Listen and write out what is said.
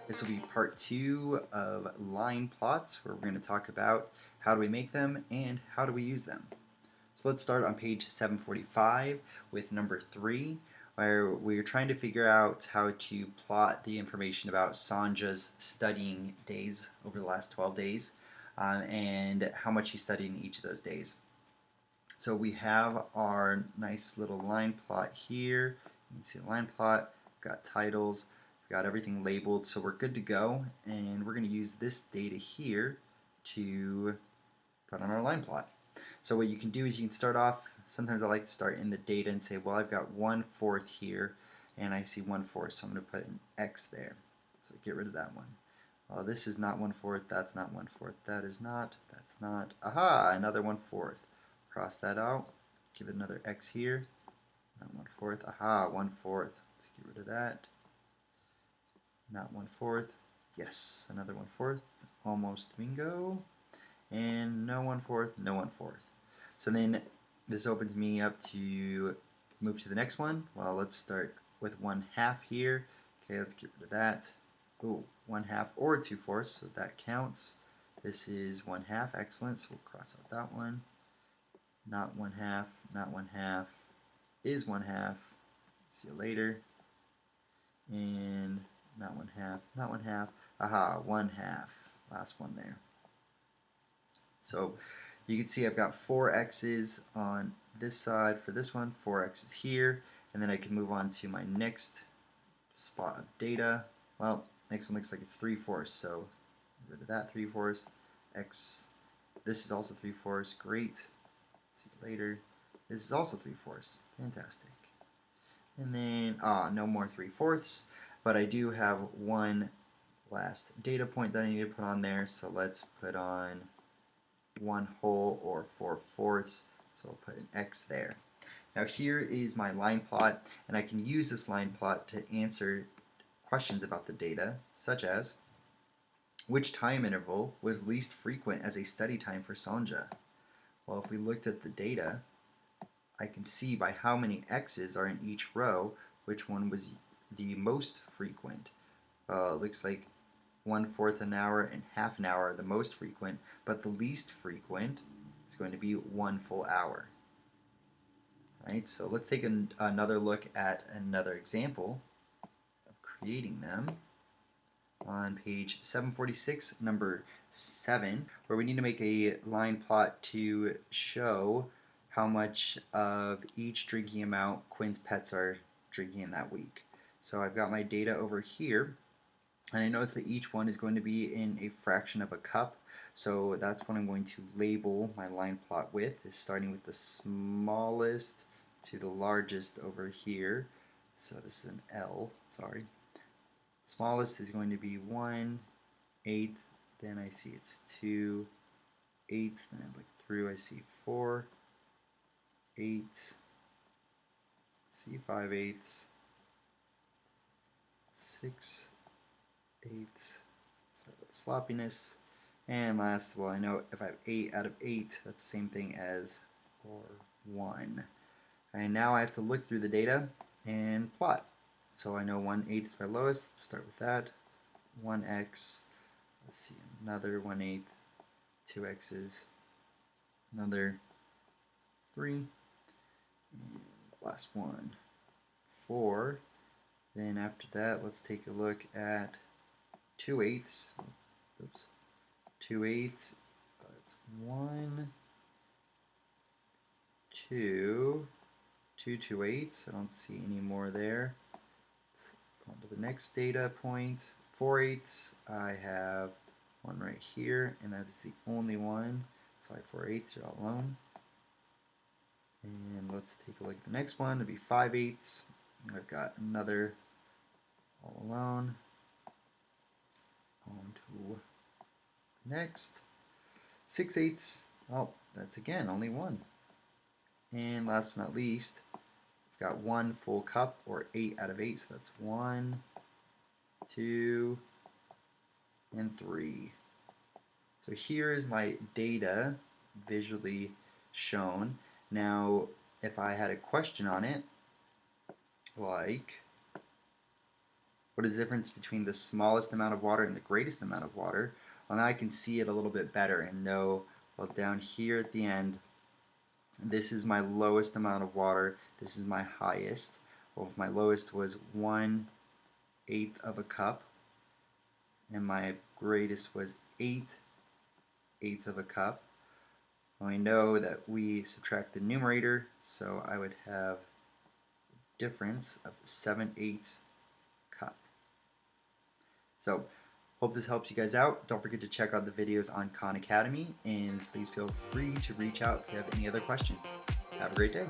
This will be part 2 of line plots, where we're going to talk about how do we make them and how do we use them. So let's start on page 745 with number 3, where we're trying to figure out how to plot the information about Sanja's studying days over the last 12 days and how much he studied in each of those days. So we have our nice little line plot here. You can see the line plot, we've got titles, we've got everything labeled, so we're good to go. And we're going to use this data here to put on our line plot. So what you can do is you can start off, sometimes I like to start in the data and say, well, I've got 1/4 here, and I see 1/4, so I'm going to put an X there. So get rid of that one. This is not 1/4, that's not 1/4, that is not, that's not. Aha, another 1/4. Cross that out, give it another X here, not 1/4, aha, 1/4. Let's get rid of that. Not 1/4, yes, another 1/4, almost bingo. And no 1/4, no 1/4. So then this opens me up to move to the next one. Well, let's start with 1/2 here. Okay, let's get rid of that. Oh, 1/2 or 2/4, so that counts. This is 1/2, excellent, so we'll cross out that one. Not 1/2, not 1/2, is 1/2. See you later. And not 1/2, not 1/2. Aha, 1/2. Last one there. So you can see I've got 4 X's on this side for this one, 4 X's here, and then I can move on to my next spot of data. Well, next one looks like it's 3/4, so get rid of that 3/4. X, this is also 3/4, great. See you later. This is also 3/4, fantastic. And then, no more 3/4, but I do have one last data point that I need to put on there, so let's put on 1/2 or 4/4, so I'll put an X there. Now here is my line plot, and I can use this line plot to answer questions about the data, such as, which time interval was least frequent as a study time for Sanja? Well, if we looked at the data, I can see by how many X's are in each row which one was the most frequent. It looks like 1/4 an hour and half an hour are the most frequent, but the least frequent is going to be 1 full hour. Right, so let's take another look at another example of creating them on page 746, number 7, where we need to make a line plot to show how much of each drinking amount Quinn's pets are drinking in that week. So I've got my data over here, and I notice that each one is going to be in a fraction of a cup, so that's what I'm going to label my line plot with, is starting with the smallest to the largest over here. So this is an L, sorry. Smallest is going to be 1/8, then I see it's 2/8, then I look through, I see 4/8, see 5/8, 6/8, sorry about the sloppiness, and last, well, I know if I have 8 out of 8, that's the same thing as or 1. And now I have to look through the data and plot. So I know 1/8 is my lowest. Let's start with that. 1x. Let's see, another 1/8. 2 x's. Another 3. And the last one, 4. Then after that, let's take a look at 2/8. Oops. 2/8. It's 1, 2. 2 2/8. I don't see any more there. Let's go on to the next data point. 4/8. I have one right here, and that's the only one. So I have 4/8. You're all alone. And let's take a look at the next one. It'll be 5/8. I've got another all alone. On to the next. 6/8. Oh, that's again only one. And last but not least, we've got 1 full cup, or 8 out of 8, so that's 1, 2, and 3. So here is my data visually shown. Now, if I had a question on it, like What is the difference between the smallest amount of water and the greatest amount of water? Well, now I can see it a little bit better and know, well, down here at the end, this is my lowest amount of water, this is my highest. Well, if my lowest was 1/8 of a cup, and my greatest was 8/8 of a cup, well, I know that we subtract the numerator, so I would have a difference of 7/8 cup. So, hope this helps you guys out. Don't forget to check out the videos on Khan Academy, and please feel free to reach out if you have any other questions. Have a great day.